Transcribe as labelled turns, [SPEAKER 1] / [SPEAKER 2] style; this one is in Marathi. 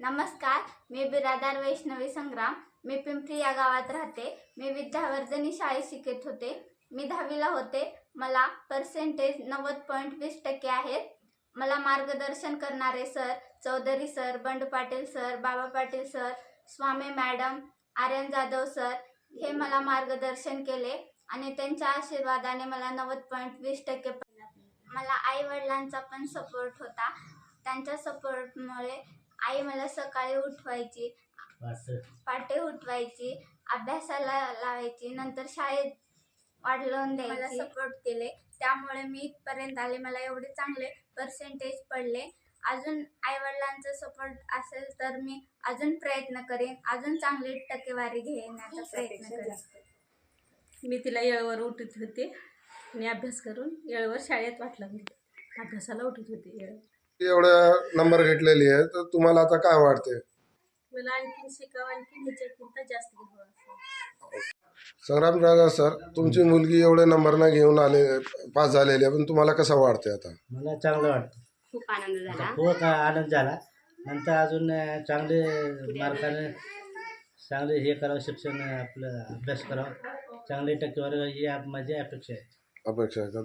[SPEAKER 1] नमस्कार, मी बिरादार वैष्णवी संग्राम. मी पिंपरी या गावात राहते. मी विद्यावर्धिनी शाळेत शिकत होते. मी 10वीला होते. मला पर्सेंटेज 90.20% आहेत. मला मार्गदर्शन करणारे sir Chaudhari sir, Bandu Patil sir, Baba Patil sir, Swami madam, Aryan Jadhav sir हे मला मार्गदर्शन केले आणि त्यांच्या आशीर्वादाने मला 90.20% मला आई वडिलांचा पण सपोर्ट होता. त्यांच्या सपोर्टमुळे आई मला सकाळी उठवायची, पहाटे उठवायची, अभ्यासाला लावायची, नंतर शाळेत वाढवून द्यायची. मला सपोर्ट केले, त्यामुळे मी इथपर्यंत आले. मला एवढे चांगले पर्सेंटेज पडले. अजून आई वडिलांचा सपोर्ट असेल तर मी अजून प्रयत्न करेन, अजून चांगली टक्केवारी घेण्याचा प्रयत्न करेन.
[SPEAKER 2] मी तिला येळेवर उठत होते आणि अभ्यास करून येळेवर शाळेत वाटलं मी अभ्यासाला उठत होते येळेवर.
[SPEAKER 3] एवढ्या नंबर घेतलेली आहे तर तुम्हाला आता काय वाटते?
[SPEAKER 2] मला आणखीन शिकावं, आणखीन ह्याच्यात जास्त घ्यावं असं.
[SPEAKER 3] संग्राम दादा सर, तुमची मुलगी एवढे नंबर न घेऊन पास झालेली आहे, पण तुम्हाला कसं वाटते आता?
[SPEAKER 4] मला चांगलं वाटतं,
[SPEAKER 2] खूप आनंद झाला.
[SPEAKER 4] खूप आनंद झाला. नंतर अजून चांगले मार्काने चांगले हे करावं, शिक्षण आपलं अभ्यास करावं, चांगली टक्केवारी ही माझी अपेक्षा आहे.
[SPEAKER 3] अपेक्षा आहे का?